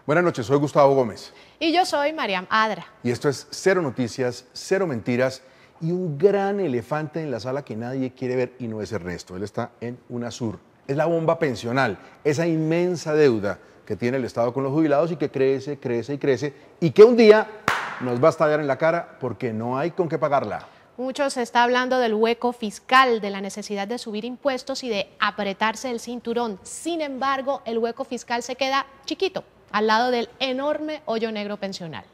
Buenas noches, soy Gustavo Gómez. Y yo soy Mariam Adra. Y esto es Cero Noticias, Cero Mentiras y un gran elefante en la sala que nadie quiere ver y no es Ernesto. Él está en UNASUR. Es la bomba pensional, esa inmensa deuda que tiene el Estado con los jubilados y que crece, crece y crece y que un día nos va a estallar en la cara porque no hay con qué pagarla. Mucho se está hablando del hueco fiscal, de la necesidad de subir impuestos y de apretarse el cinturón. Sin embargo, el hueco fiscal se queda chiquito, al lado del enorme hoyo negro pensional.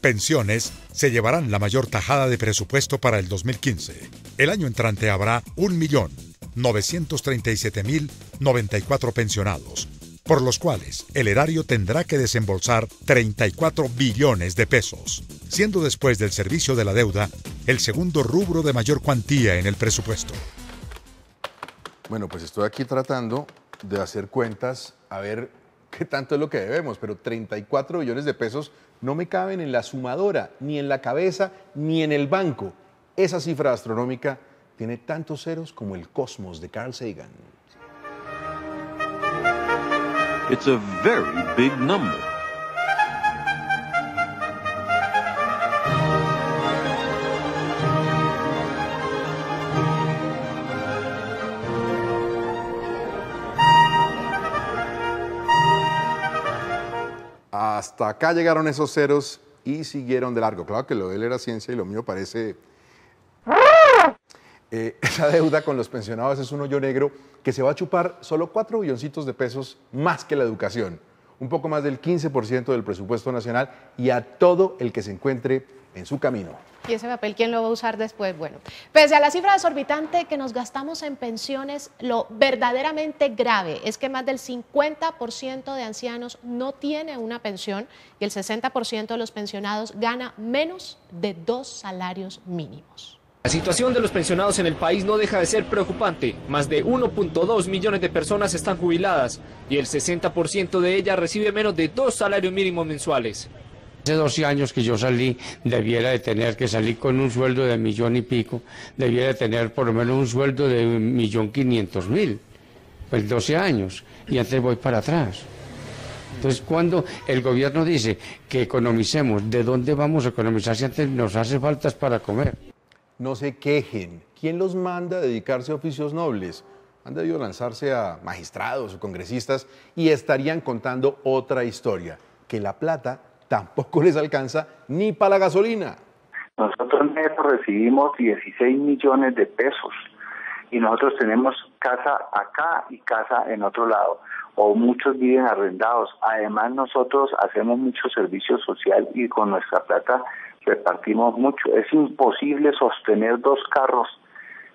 Pensiones se llevarán la mayor tajada de presupuesto para el 2015. El año entrante habrá 1.937.094 pensionados, por los cuales el erario tendrá que desembolsar 34 billones de pesos, siendo después del servicio de la deuda el segundo rubro de mayor cuantía en el presupuesto. Bueno, pues estoy aquí tratando de hacer cuentas a ver qué tanto es lo que debemos, pero 34 billones de pesos no me caben en la sumadora, ni en la cabeza, ni en el banco. Esa cifra astronómica tiene tantos ceros como el cosmos de Carl Sagan. It's a very big number. Hasta acá llegaron esos ceros y siguieron de largo. Claro que lo de él era ciencia y lo mío parece... Esa deuda con los pensionados es un hoyo negro que se va a chupar solo 4 billoncitos de pesos más que la educación, un poco más del 15% del presupuesto nacional y a todo el que se encuentre en su camino. ¿Y ese papel quién lo va a usar después? Bueno, pese a la cifra exorbitante que nos gastamos en pensiones, lo verdaderamente grave es que más del 50% de ancianos no tiene una pensión y el 60% de los pensionados gana menos de 2 salarios mínimos. La situación de los pensionados en el país no deja de ser preocupante. Más de 1.2 millones de personas están jubiladas y el 60% de ellas recibe menos de 2 salarios mínimos mensuales. Hace 12 años que yo salí, debiera de tener que salir con un sueldo de 1 millón y pico, debiera de tener por lo menos un sueldo de 1.500.000, pues 12 años, y antes voy para atrás. Entonces, cuando el gobierno dice que economicemos, ¿de dónde vamos a economizar si antes nos hace faltas para comer? No se quejen. ¿Quién los manda a dedicarse a oficios nobles? Han debido lanzarse a magistrados o congresistas y estarían contando otra historia, que la plata tampoco les alcanza ni para la gasolina. Nosotros neto recibimos 16 millones de pesos y nosotros tenemos casa acá y casa en otro lado, o muchos viven arrendados. Además nosotros hacemos mucho servicio social y con nuestra plata repartimos mucho. Es imposible sostener 2 carros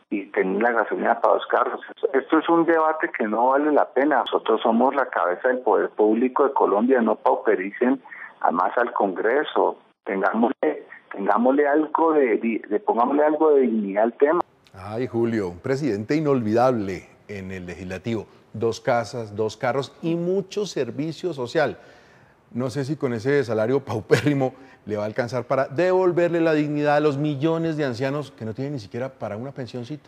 y tener la gasolina para 2 carros. Esto es un debate que no vale la pena. Nosotros somos la cabeza del poder público de Colombia, no paupericen más al Congreso. Pongámosle algo de dignidad al tema. Ay, Julio, un presidente inolvidable en el legislativo. 2 casas, 2 carros y mucho servicio social. No sé si con ese salario paupérrimo le va a alcanzar para devolverle la dignidad a los millones de ancianos que no tienen ni siquiera para una pensioncita.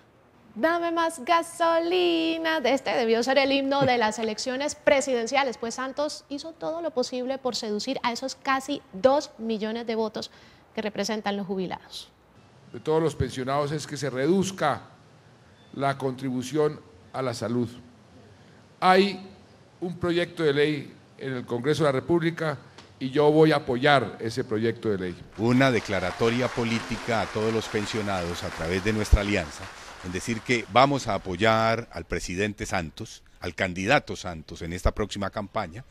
Dame más gasolina. Este debió ser el himno de las elecciones presidenciales, pues Santos hizo todo lo posible por seducir a esos casi 2 millones de votos que representan los jubilados. De todos los pensionados es que se reduzca la contribución a la salud. Hay un proyecto de ley en el Congreso de la República y yo voy a apoyar ese proyecto de ley. Una declaratoria política a todos los pensionados a través de nuestra alianza, en decir que vamos a apoyar al presidente Santos, al candidato Santos en esta próxima campaña,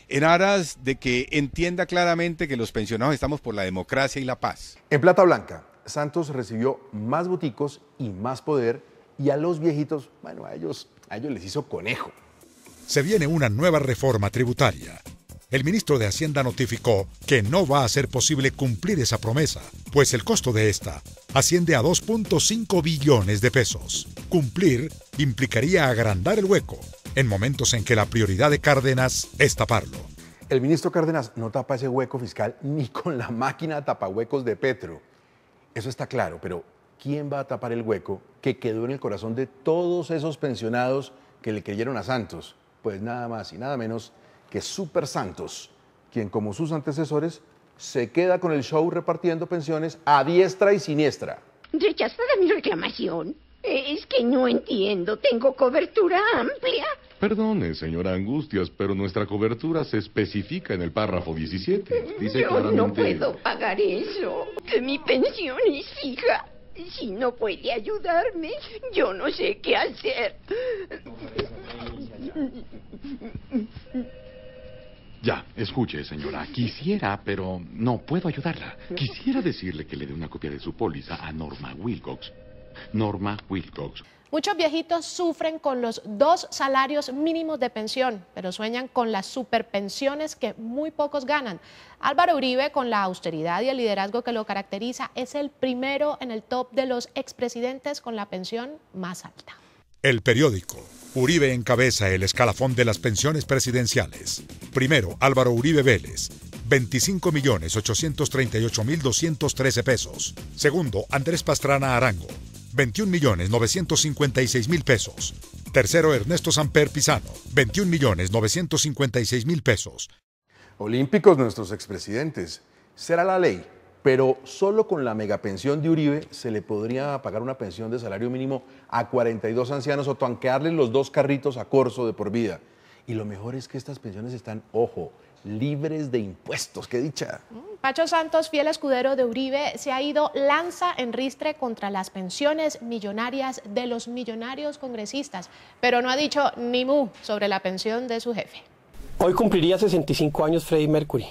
en aras de que entienda claramente que los pensionados estamos por la democracia y la paz. En Plata Blanca, Santos recibió más boticos y más poder y a los viejitos, bueno, a ellos les hizo conejo. Se viene una nueva reforma tributaria. El ministro de Hacienda notificó que no va a ser posible cumplir esa promesa, pues el costo de esta asciende a 2.5 billones de pesos. Cumplir implicaría agrandar el hueco, en momentos en que la prioridad de Cárdenas es taparlo. El ministro Cárdenas no tapa ese hueco fiscal ni con la máquina tapahuecos de Petro. Eso está claro, pero ¿quién va a tapar el hueco que quedó en el corazón de todos esos pensionados que le creyeron a Santos? Pues nada más y nada menos que Super Santos, quien como sus antecesores se queda con el show repartiendo pensiones a diestra y siniestra. ¿Rechazada mi reclamación? Es que no entiendo, tengo cobertura amplia. Perdone, señora Angustias, pero nuestra cobertura se especifica en el párrafo 17. Dice Yo claramente... no puedo pagar eso. Mi pensión es fija. Si no puede ayudarme, yo no sé qué hacer. Ya, escuche, señora. Quisiera, pero no puedo ayudarla. Quisiera decirle que le dé una copia de su póliza a Norma Wilcox. Norma Wilcox. Muchos viejitos sufren con los 2 salarios mínimos de pensión, pero sueñan con las superpensiones que muy pocos ganan. Álvaro Uribe, con la austeridad y el liderazgo que lo caracteriza, es el primero en el top de los expresidentes con la pensión más alta. El periódico. Uribe encabeza el escalafón de las pensiones presidenciales. Primero, Álvaro Uribe Vélez, 25.838.213 pesos. Segundo, Andrés Pastrana Arango, 21.956.000 pesos. Tercero, Ernesto Samper Pizano, 21.956.000 pesos. Olímpicos nuestros expresidentes. Será la ley, pero solo con la megapensión de Uribe se le podría pagar una pensión de salario mínimo a 42 ancianos o tanquearle los 2 carritos a Corso de por vida. Y lo mejor es que estas pensiones están, ojo, libres de impuestos. ¡Qué dicha! Pacho Santos, fiel escudero de Uribe, se ha ido lanza en ristre contra las pensiones millonarias de los millonarios congresistas, pero no ha dicho ni mu sobre la pensión de su jefe. Hoy cumpliría 65 años Freddie Mercury.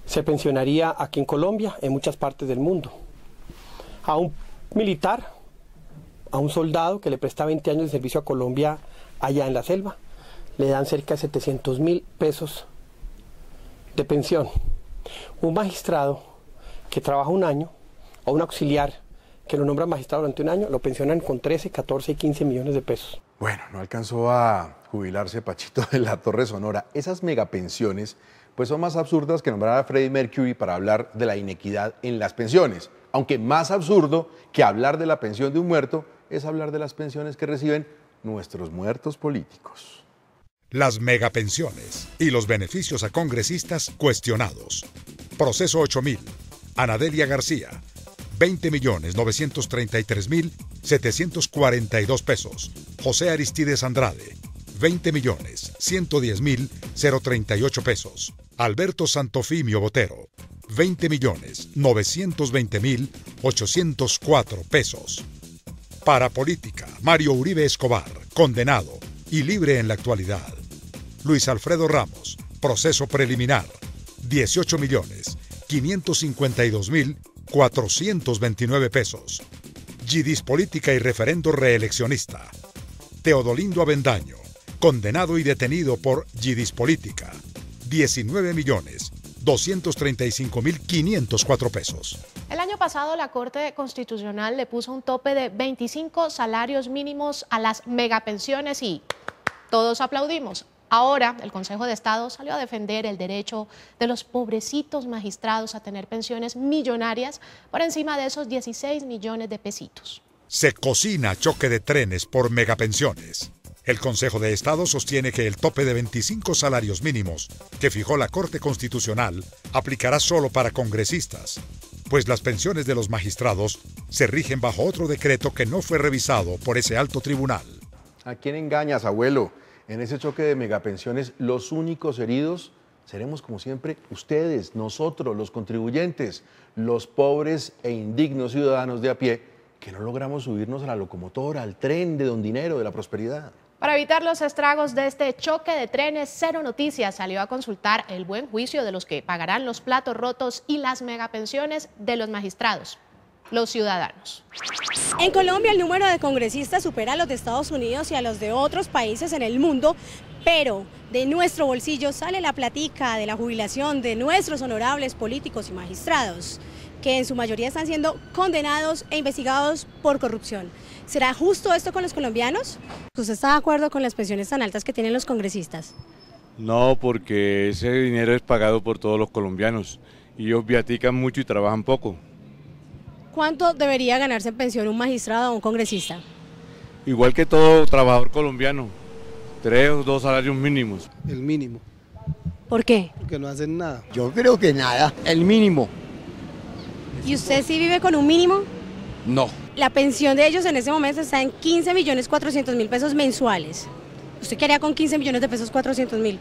Se pensionaría aquí en Colombia, en muchas partes del mundo. A un militar, a un soldado que le presta 20 años de servicio a Colombia allá en la selva, le dan cerca de 700.000 pesos de pensión. Un magistrado que trabaja un año, o un auxiliar que lo nombra magistrado durante un año, lo pensionan con 13, 14 y 15 millones de pesos. Bueno, no alcanzó a jubilarse Pachito de la Torre Sonora. Esas megapensiones pues son más absurdas que nombrar a Freddie Mercury para hablar de la inequidad en las pensiones. Aunque más absurdo que hablar de la pensión de un muerto es hablar de las pensiones que reciben nuestros muertos políticos. Las megapensiones y los beneficios a congresistas cuestionados. Proceso 8000. Anadelia García, 20.933.742 pesos. José Aristides Andrade, 20.110.038 pesos. Alberto Santofimio Botero, 20.920.804 pesos. Para política, Mario Uribe Escobar, condenado y libre en la actualidad. Luis Alfredo Ramos, proceso preliminar, 18.552.429 pesos. Gidis Política y referendo reeleccionista. Teodolindo Avendaño, condenado y detenido por Gidis Política, 19.235.504 pesos. El año pasado la Corte Constitucional le puso un tope de 25 salarios mínimos a las megapensiones y todos aplaudimos. Ahora el Consejo de Estado salió a defender el derecho de los pobrecitos magistrados a tener pensiones millonarias por encima de esos 16 millones de pesitos. Se cocina choque de trenes por megapensiones. El Consejo de Estado sostiene que el tope de 25 salarios mínimos que fijó la Corte Constitucional aplicará solo para congresistas, pues las pensiones de los magistrados se rigen bajo otro decreto que no fue revisado por ese alto tribunal. ¿A quién engañas, abuelo? En ese choque de megapensiones, los únicos heridos seremos, como siempre, ustedes, nosotros, los contribuyentes, los pobres e indignos ciudadanos de a pie, que no logramos subirnos a la locomotora, al tren de don dinero, de la prosperidad. Para evitar los estragos de este choque de trenes, Cero Noticias salió a consultar el buen juicio de los que pagarán los platos rotos y las megapensiones de los magistrados, los ciudadanos. En Colombia el número de congresistas supera a los de Estados Unidos y a los de otros países en el mundo, pero de nuestro bolsillo sale la platica de la jubilación de nuestros honorables políticos y magistrados, que en su mayoría están siendo condenados e investigados por corrupción. ¿Será justo esto con los colombianos? ¿Usted está de acuerdo con las pensiones tan altas que tienen los congresistas? No, porque ese dinero es pagado por todos los colombianos y ellos viatican mucho y trabajan poco. ¿Cuánto debería ganarse en pensión un magistrado o un congresista? Igual que todo trabajador colombiano, 3 o 2 salarios mínimos. El mínimo. ¿Por qué? Porque no hacen nada. Yo creo que nada, el mínimo. ¿Y usted sí vive con un mínimo? No. La pensión de ellos en ese momento está en 15.400.000 pesos mensuales. ¿Usted qué haría con 15 millones de pesos 400.000?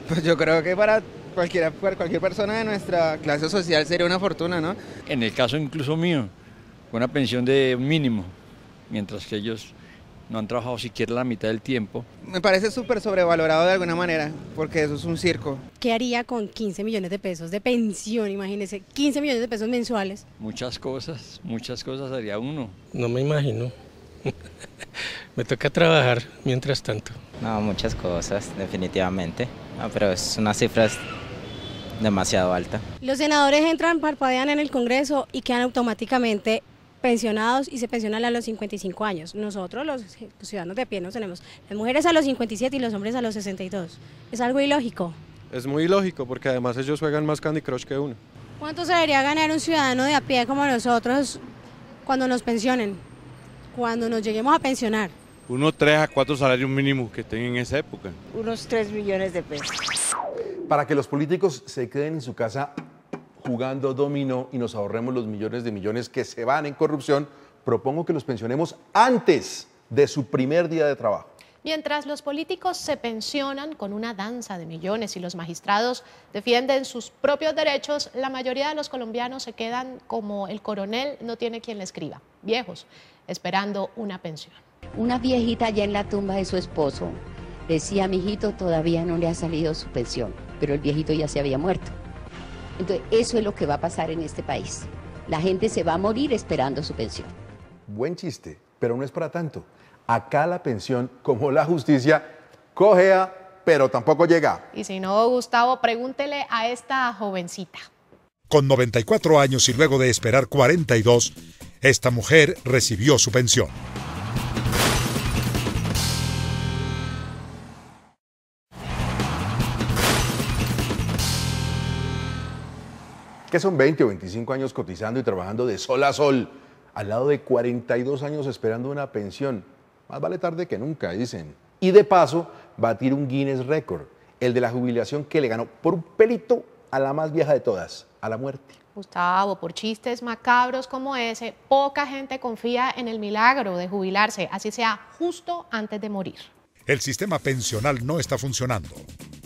Pues yo creo que para cualquier persona de nuestra clase social sería una fortuna, ¿no? En el caso incluso mío, una pensión de un mínimo, mientras que ellos no han trabajado siquiera la mitad del tiempo. Me parece súper sobrevalorado de alguna manera, porque eso es un circo. ¿Qué haría con 15 millones de pesos de pensión? Imagínese, 15 millones de pesos mensuales. Muchas cosas haría uno. No me imagino. Me toca trabajar mientras tanto. No, muchas cosas, definitivamente. No, pero es una cifra demasiado alta. Los senadores entran, parpadean en el Congreso y quedan automáticamente pensionados y se pensionan a los 55 años. Nosotros, los ciudadanos de a pie, nos tenemos las mujeres a los 57 y los hombres a los 62. Es algo ilógico. Es muy ilógico porque además ellos juegan más Candy Crush que uno. ¿Cuánto se debería ganar un ciudadano de a pie como nosotros cuando nos pensionen? Cuando nos lleguemos a pensionar. Unos 3 a 4 salarios mínimos que estén en esa época. Unos 3 millones de pesos. Para que los políticos se queden en su casa jugando dominó y nos ahorremos los millones de millones que se van en corrupción, propongo que los pensionemos antes de su primer día de trabajo. Mientras los políticos se pensionan con una danza de millones y los magistrados defienden sus propios derechos, la mayoría de los colombianos se quedan como el coronel no tiene quien le escriba, viejos, esperando una pensión. Una viejita allá en la tumba de su esposo decía: mijito, todavía no le ha salido su pensión, pero el viejito ya se había muerto. Entonces, eso es lo que va a pasar en este país. La gente se va a morir esperando su pensión. Buen chiste, pero no es para tanto. Acá la pensión, como la justicia, cojea, pero tampoco llega. Y si no, Gustavo, pregúntele a esta jovencita. Con 94 años y luego de esperar 42, esta mujer recibió su pensión. Que son 20 o 25 años cotizando y trabajando de sol a sol, al lado de 42 años esperando una pensión. Más vale tarde que nunca, dicen. Y de paso, batir un Guinness récord, el de la jubilación que le ganó por un pelito a la más vieja de todas, a la muerte. Gustavo, por chistes macabros como ese, poca gente confía en el milagro de jubilarse, así sea justo antes de morir. El sistema pensional no está funcionando.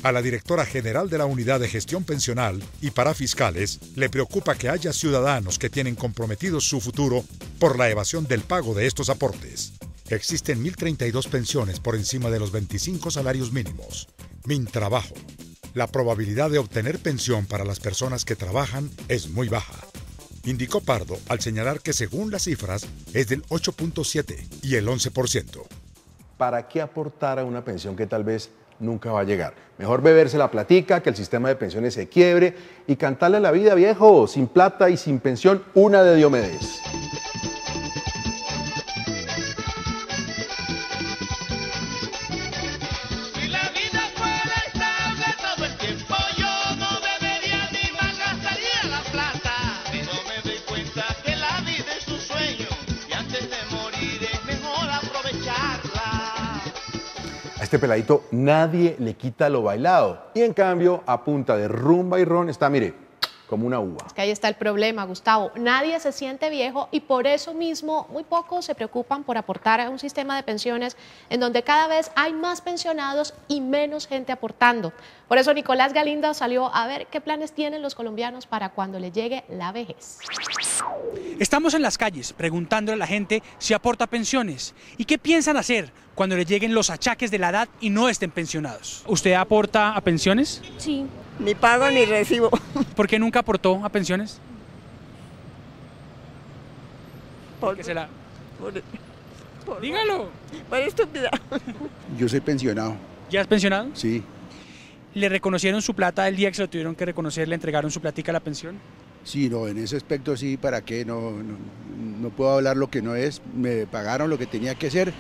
A la directora general de la Unidad de Gestión Pensional y para fiscales le preocupa que haya ciudadanos que tienen comprometido su futuro por la evasión del pago de estos aportes. Existen 1.032 pensiones por encima de los 25 salarios mínimos. Mintrabajo. La probabilidad de obtener pensión para las personas que trabajan es muy baja, indicó Pardo al señalar que según las cifras es del 8.7 y el 11%. ¿Para qué aportar a una pensión que tal vez nunca va a llegar? Mejor beberse la platica, que el sistema de pensiones se quiebre y cantarle a la vida, viejo, sin plata y sin pensión, una de Diomedes. A este peladito nadie le quita lo bailado y en cambio a punta de rumba y ron está, mire, como una uva. Es que ahí está el problema, Gustavo. Nadie se siente viejo y por eso mismo muy pocos se preocupan por aportar a un sistema de pensiones en donde cada vez hay más pensionados y menos gente aportando. Por eso Nicolás Galindo salió a ver qué planes tienen los colombianos para cuando les llegue la vejez. Estamos en las calles preguntándole a la gente si aporta pensiones y qué piensan hacer cuando les lleguen los achaques de la edad y no estén pensionados. ¿Usted aporta a pensiones? Sí. Ni pago ni recibo. ¿Por qué nunca aportó a pensiones? Por, se la... por, Dígalo. Por estúpida. Yo soy pensionado. ¿Ya es pensionado? Sí. ¿Le reconocieron su plata el día que se lo tuvieron que reconocer? ¿Le entregaron su platica a la pensión? Sí, no, en ese aspecto sí, ¿para qué? No puedo hablar lo que no es. Me pagaron lo que tenía que hacer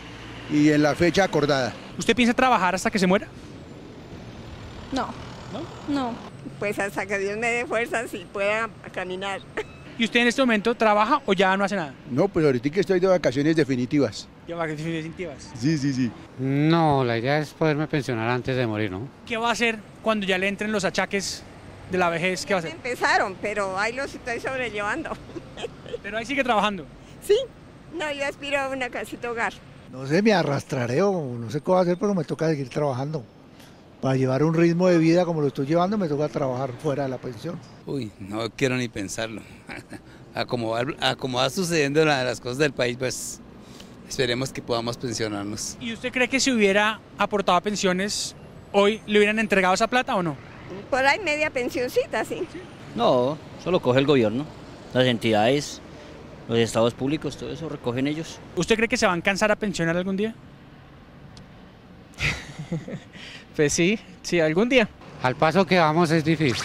y en la fecha acordada. ¿Usted piensa trabajar hasta que se muera? No. ¿No? No. Pues hasta que Dios me dé fuerzas y pueda caminar. ¿Y usted en este momento trabaja o ya no hace nada? No, pues ahorita que estoy de vacaciones definitivas. ¿Ya vacaciones definitivas? Sí. No, la idea es poderme pensionar antes de morir, ¿no? ¿Qué va a hacer cuando ya le entren los achaques de la vejez? ¿Qué va a hacer? Empezaron, pero ahí los estoy sobrellevando. Pero ahí sigue trabajando. Sí, no, yo aspiro a una casita hogar. No sé, me arrastraré o no sé qué voy a hacer, pero me toca seguir trabajando. Para llevar un ritmo de vida como lo estoy llevando, me toca trabajar fuera de la pensión. Uy, no quiero ni pensarlo. A como va sucediendo las cosas del país, pues esperemos que podamos pensionarnos. ¿Y usted cree que si hubiera aportado a pensiones, hoy le hubieran entregado esa plata o no? Por ahí media pensioncita, sí. No, solo coge el gobierno, las entidades, los estados públicos, todo eso recogen ellos. ¿Usted cree que se van a cansar a pensionar algún día? Pues sí, algún día. Al paso que vamos es difícil.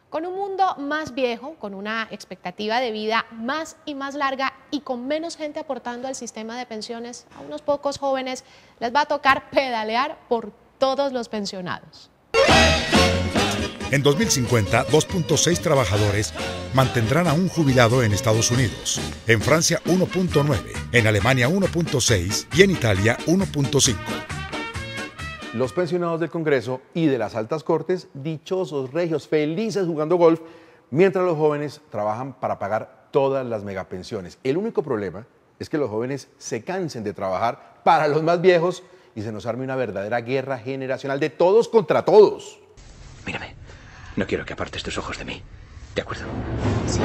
Con un mundo más viejo, con una expectativa de vida más y más larga y con menos gente aportando al sistema de pensiones, a unos pocos jóvenes les va a tocar pedalear por todos los pensionados. En 2050, 2.6 trabajadores mantendrán a un jubilado en Estados Unidos, en Francia 1.9, en Alemania 1.6 y en Italia 1.5. Los pensionados del Congreso y de las altas cortes, dichosos, regios, felices jugando golf, mientras los jóvenes trabajan para pagar todas las megapensiones. El único problema es que los jóvenes se cansen de trabajar para los más viejos y se nos arme una verdadera guerra generacional de todos contra todos. Mírame, no quiero que apartes tus ojos de mí. ¿De acuerdo? Sí.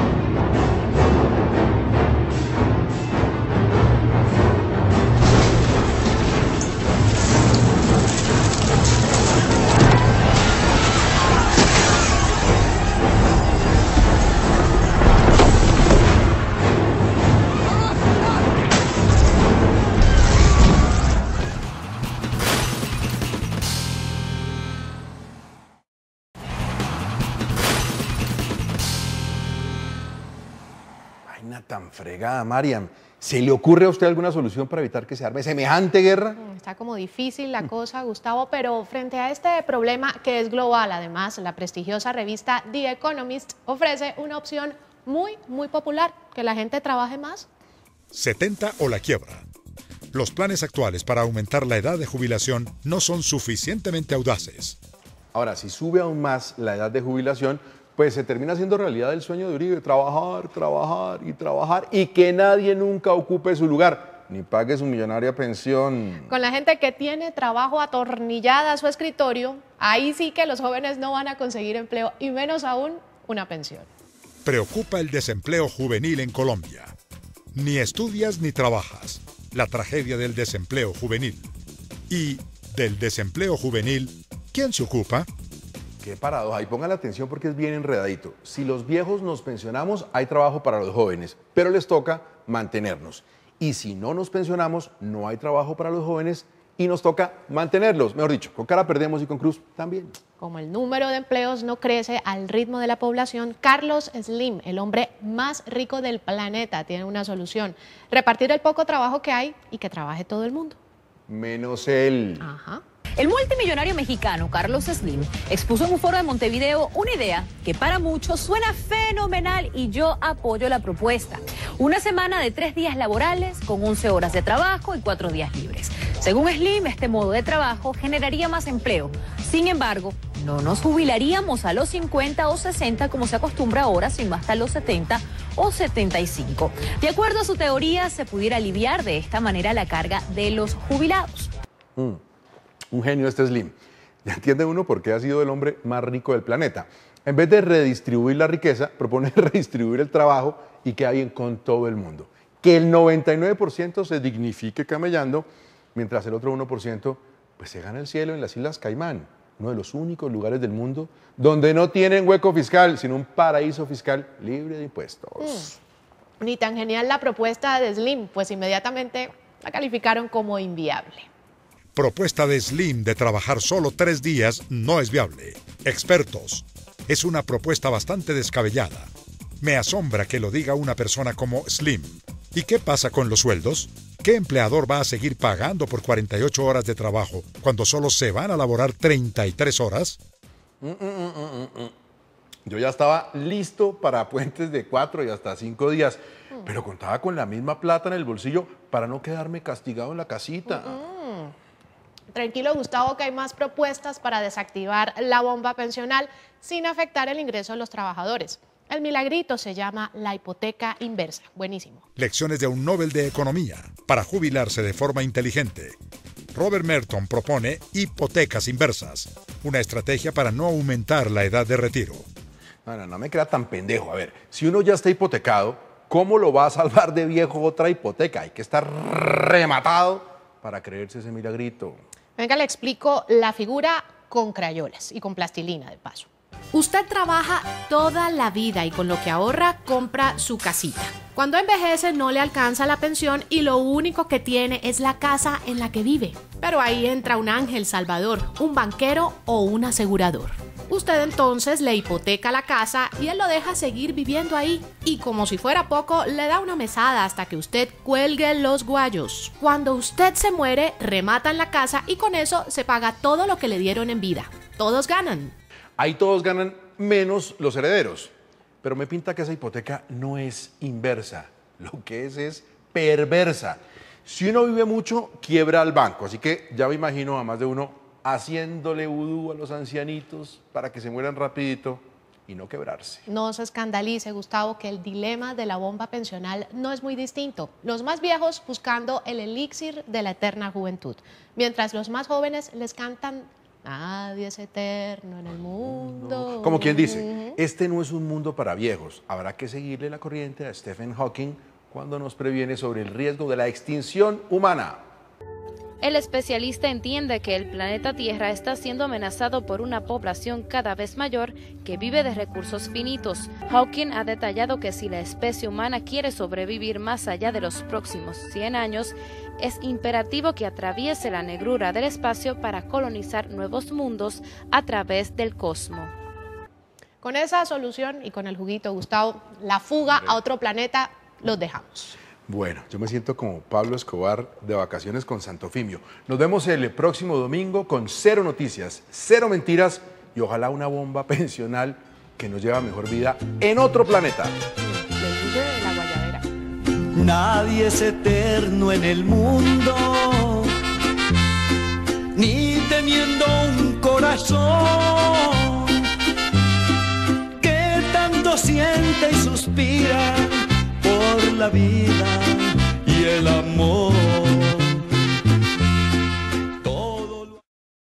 Tan fregada, Mariam. ¿Se le ocurre a usted alguna solución para evitar que se arme semejante guerra? Está como difícil la cosa, Gustavo, pero frente a este problema que es global, además, la prestigiosa revista The Economist ofrece una opción muy popular, que la gente trabaje más. 70 o la quiebra. Los planes actuales para aumentar la edad de jubilación no son suficientemente audaces. Ahora, si sube aún más la edad de jubilación, pues se termina haciendo realidad el sueño de Uribe, trabajar y que nadie nunca ocupe su lugar, ni pague su millonaria pensión. Con la gente que tiene trabajo atornillada a su escritorio, ahí sí que los jóvenes no van a conseguir empleo y menos aún una pensión. Preocupa el desempleo juvenil en Colombia. Ni estudias ni trabajas. La tragedia del desempleo juvenil. Y del desempleo juvenil, ¿quién se ocupa? Qué paradoja, y pongan la atención porque es bien enredadito. Si los viejos nos pensionamos, hay trabajo para los jóvenes, pero les toca mantenernos. Y si no nos pensionamos, no hay trabajo para los jóvenes y nos toca mantenerlos. Mejor dicho, con cara perdemos y con cruz también. Como el número de empleos no crece al ritmo de la población, Carlos Slim, el hombre más rico del planeta, tiene una solución: repartir el poco trabajo que hay y que trabaje todo el mundo. Menos él. Ajá. El multimillonario mexicano Carlos Slim expuso en un foro de Montevideo una idea que para muchos suena fenomenal y yo apoyo la propuesta. Una semana de 3 días laborales con 11 horas de trabajo y 4 días libres. Según Slim, este modo de trabajo generaría más empleo. Sin embargo, no nos jubilaríamos a los 50 o 60 como se acostumbra ahora, sino hasta los 70 o 75. De acuerdo a su teoría, se pudiera aliviar de esta manera la carga de los jubilados. Un genio este Slim. Ya entiende uno por qué ha sido el hombre más rico del planeta. En vez de redistribuir la riqueza, propone redistribuir el trabajo y queda bien con todo el mundo. Que el 99% se dignifique camellando, mientras el otro 1% pues se gana el cielo en las Islas Caimán, uno de los únicos lugares del mundo donde no tienen hueco fiscal, sino un paraíso fiscal libre de impuestos. Ni tan genial la propuesta de Slim, pues inmediatamente la calificaron como inviable. Propuesta de Slim de trabajar solo 3 días no es viable. Expertos, es una propuesta bastante descabellada. Me asombra que lo diga una persona como Slim. ¿Y qué pasa con los sueldos? ¿Qué empleador va a seguir pagando por 48 horas de trabajo cuando solo se van a laborar 33 horas? Yo ya estaba listo para puentes de 4 y hasta 5 días, pero contaba con la misma plata en el bolsillo para no quedarme castigado en la casita. Tranquilo, Gustavo, que hay más propuestas para desactivar la bomba pensional sin afectar el ingreso de los trabajadores. El milagrito se llama la hipoteca inversa. Buenísimo. Lecciones de un Nobel de Economía para jubilarse de forma inteligente. Robert Merton propone hipotecas inversas, una estrategia para no aumentar la edad de retiro. No me crea tan pendejo. A ver, si uno ya está hipotecado, ¿cómo lo va a salvar de viejo otra hipoteca? Hay que estar rematado para creerse ese milagrito. Venga, le explico la figura con crayolas y con plastilina de paso. Usted trabaja toda la vida y con lo que ahorra compra su casita. Cuando envejece no le alcanza la pensión y lo único que tiene es la casa en la que vive. Pero ahí entra un ángel salvador, un banquero o un asegurador. Usted entonces le hipoteca la casa y él lo deja seguir viviendo ahí. Y como si fuera poco, le da una mesada hasta que usted cuelgue los guayos. Cuando usted se muere, rematan la casa y con eso se paga todo lo que le dieron en vida. Todos ganan. Ahí todos ganan menos los herederos. Pero me pinta que esa hipoteca no es inversa. Lo que es perversa. Si uno vive mucho, quiebra al banco. Así que ya me imagino a más de uno haciéndole vudú a los ancianitos para que se mueran rapidito y no quebrarse. No se escandalice, Gustavo, que el dilema de la bomba pensional no es muy distinto. Los más viejos buscando el elixir de la eterna juventud, mientras los más jóvenes les cantan nadie es eterno en el mundo. Como quien dice, este no es un mundo para viejos. Habrá que seguirle la corriente a Stephen Hawking cuando nos previene sobre el riesgo de la extinción humana. El especialista entiende que el planeta Tierra está siendo amenazado por una población cada vez mayor que vive de recursos finitos. Hawking ha detallado que si la especie humana quiere sobrevivir más allá de los próximos 100 años, es imperativo que atraviese la negrura del espacio para colonizar nuevos mundos a través del cosmos. Con esa solución y con el juguito, Gustavo, la fuga a otro planeta los dejamos. Bueno, yo me siento como Pablo Escobar de vacaciones con Santofimio. Nos vemos el próximo domingo con 0 noticias, 0 mentiras y ojalá una bomba pensional que nos lleve a mejor vida en otro planeta. La guayabera. Nadie es eterno en el mundo, ni teniendo un corazón que tanto siente y suspira por la vida